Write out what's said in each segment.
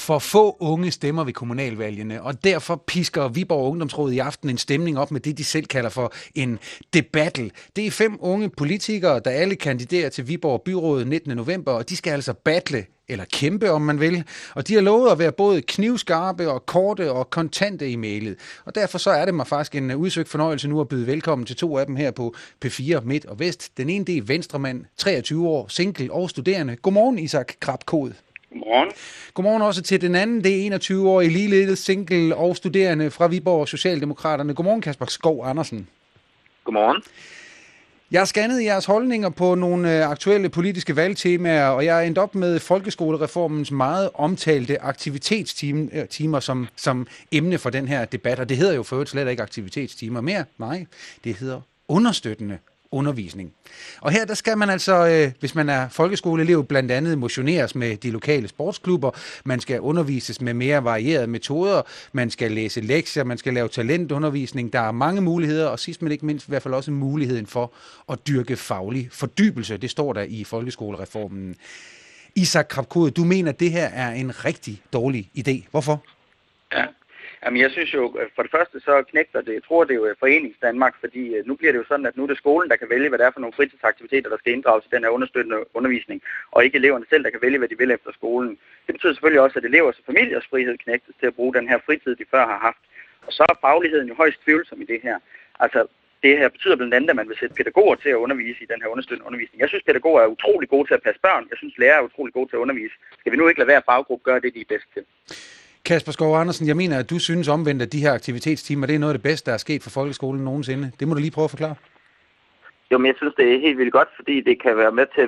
For få unge stemmer ved kommunalvalgene, og derfor pisker Viborg Ungdomsråd i aften en stemning op med det, de selv kalder for en debattle. Det er 5 unge politikere, der alle kandiderer til Viborg Byråd 19. november, og de skal altså battle, eller kæmpe, om man vil. Og de har lovet at være både knivskarpe og korte og kontante i mailet. Og derfor så er det mig faktisk en udsøgt fornøjelse nu at byde velkommen til 2 af dem her på P4 Midt og Vest. Den ene, det er venstremand, 23 år, single og studerende. Godmorgen, Isak Krabkod. Godmorgen. Godmorgen også til den anden, det er 21 år, ligeledes single og studerende fra Viborg Socialdemokraterne. Godmorgen, Kasper Skov Andersen. Godmorgen. Jeg har scannet jeres holdninger på nogle aktuelle politiske valgtemaer, og jeg er endt op med folkeskolereformens meget omtalte aktivitetstimer som emne for den her debat. Og det hedder jo for øvrigt slet ikke aktivitetstimer mere. Nej, det hedder understøttende undervisning. Og her der skal man altså, hvis man er folkeskoleelev, blandt andet motioneres med de lokale sportsklubber, man skal undervises med mere varierede metoder, man skal læse lektier, man skal lave talentundervisning, der er mange muligheder, og sidst men ikke mindst i hvert fald også muligheden for at dyrke faglig fordybelse. Det står der i folkeskolereformen. Isak Krabkod, du mener, at det her er en rigtig dårlig idé. Hvorfor? Ja. Jamen, jeg synes jo, for det første så knægter det, jeg tror det er jo Foreningsdanmark, fordi nu bliver det jo sådan, at nu er det skolen, der kan vælge, hvad det er for nogle fritidsaktiviteter, der skal inddrages i den her understøttende undervisning, og ikke eleverne selv, der kan vælge, hvad de vil efter skolen. Det betyder selvfølgelig også, at elevers og familiers frihed knægtes til at bruge den her fritid, de før har haft. Og så er fagligheden jo højst tvivlsom i det her. Altså, det her betyder blandt andet, at man vil sætte pædagoger til at undervise i den her understøttende undervisning. Jeg synes, pædagoger er utrolig gode til at passe børn. Jeg synes, lærere er utrolig gode til at undervise. Skal vi nu ikke lade hver faggruppe gøre det, de er bedst til? Kasper Skov Andersen, jeg mener, at du synes omvendt, at de her aktivitetstimer, det er noget af det bedste, der er sket for folkeskolen nogensinde. Det må du lige prøve at forklare. Jo, men jeg synes, det er helt vildt godt, fordi det kan være med til,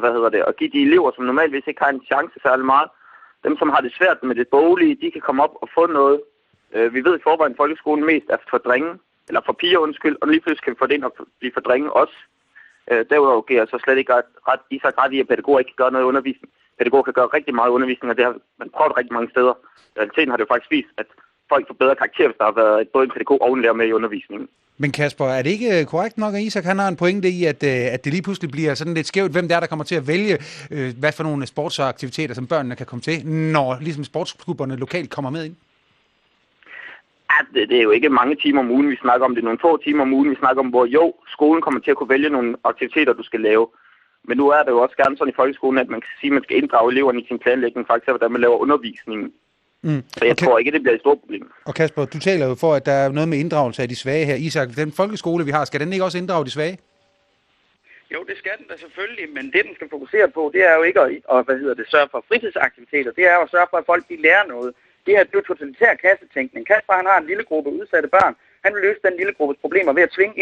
at give de elever, som normalvis ikke har en chance særlig meget, dem, som har det svært med det boglige, de kan komme op og få noget. Vi ved i forvejen, at folkeskolen mest er for drenge, eller for piger, undskyld, og lige pludselig kan vi få det ind og blive for drenge også. Derudover giver jeg så slet ikke ret i, at pædagoger ikke kan gøre noget undervisning. Pædagoger kan gøre rigtig meget undervisning, og det har man prøvet rigtig mange steder. I realiteten har det jo faktisk vist, at folk får bedre karakter, hvis der har været både en pædagog og en lærer med i undervisningen. Men Kasper, er det ikke korrekt nok, at Isak han har en pointe i, at det lige pludselig bliver sådan lidt skævt, hvem der kommer til at vælge, hvad for nogle sportsaktiviteter, som børnene kan komme til, når ligesom sportsklubberne lokalt kommer med ind? Ja, det er jo ikke mange timer om ugen, vi snakker om. Det er nogle få timer om ugen, vi snakker om, hvor jo, skolen kommer til at kunne vælge nogle aktiviteter, du skal lave. Men nu er det jo også gerne sådan i folkeskolen, at man kan sige, at man skal inddrage eleverne i sin planlægning, faktisk hvordan man laver undervisningen. Så jeg tror ikke, det bliver et stort problem. Og Kasper, du taler jo for, at der er noget med inddragelse af de svage her. Isak, den folkeskole, vi har, skal den ikke også inddrage de svage? Jo, det skal den da selvfølgelig, men det, den skal fokusere på, det er jo ikke at sørge for fritidsaktiviteter. Det er jo at sørge for, at folk de lærer noget. Det her er jo totalitær kassetænkning. Kasper, han har en lille gruppe udsatte børn. Han vil løse den lille gruppes problemer ved at tvinge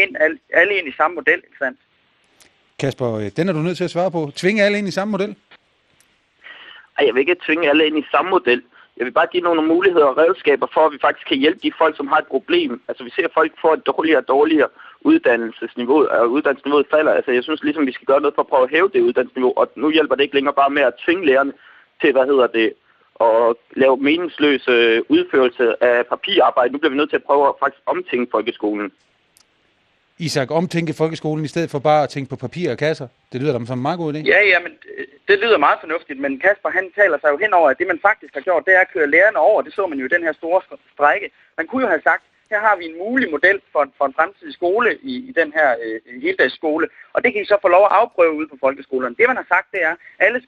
alle ind i samme model, ikke sandt? Kasper, den er du nødt til at svare på. Tvinge alle ind i samme model? Ej, jeg vil ikke tvinge alle ind i samme model. Jeg vil bare give nogle muligheder og redskaber for, at vi faktisk kan hjælpe de folk, som har et problem. Altså, vi ser, at folk får et dårligere og dårligere uddannelsesniveau, og uddannelsesniveauet falder. Altså, jeg synes ligesom, vi skal gøre noget for at prøve at hæve det uddannelsesniveau, og nu hjælper det ikke længere bare med at tvinge lærerne til, at lave meningsløse udførelse af papirarbejde. Nu bliver vi nødt til at prøve at faktisk omtænke folkeskolen. Isak, omtænke folkeskolen i stedet for bare at tænke på papir og kasser. Det lyder da som en meget god idé. Ja, men det lyder meget fornuftigt, men Kasper, han taler sig jo henover, at det man faktisk har gjort, det er at køre lærerne over. Det så man jo i den her store strejke. Man kunne jo have sagt, her har vi en mulig model for en fremtidig skole i den her heldagsskole, og det kan I så få lov at afprøve ude på folkeskolerne. Det man har sagt, det er, at alle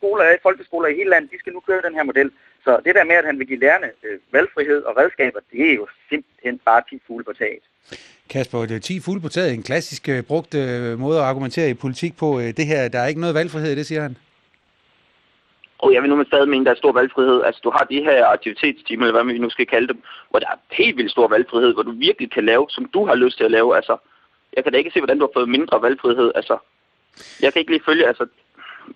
folkeskoler i hele landet, de skal nu køre den her model. Så det der med, at han vil give lærerne valgfrihed og redskaber, det er jo simpelthen bare 10 fugle på taget. Kasper, det er 10 fugle på taget, en klassisk brugt måde at argumentere i politik på. Det her, der er ikke noget valgfrihed i det, siger han. Og jeg vil nu stadig mene, der er stor valgfrihed. Altså, du har de her aktivitetstimer, eller hvad vi nu skal kalde dem, hvor der er helt vildt stor valgfrihed, hvor du virkelig kan lave, som du har lyst til at lave. Altså, jeg kan da ikke se, hvordan du har fået mindre valgfrihed. Altså, jeg kan ikke lige følge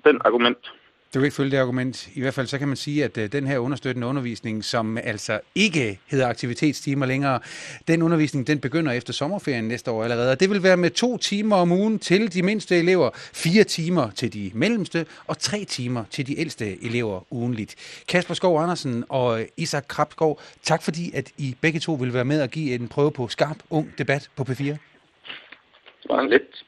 den argument. Du kan ikke følge det argument. I hvert fald så kan man sige, at den her understøttende undervisning, som altså ikke hedder aktivitetstimer længere, den undervisning, den begynder efter sommerferien næste år allerede. Det vil være med 2 timer om ugen til de mindste elever, 4 timer til de mellemste og 3 timer til de ældste elever ugenligt. Kasper Skov Andersen og Isak Krabkov, tak fordi, at I begge to vil være med og give en prøve på skarp, ung debat på P4. Det var lidt.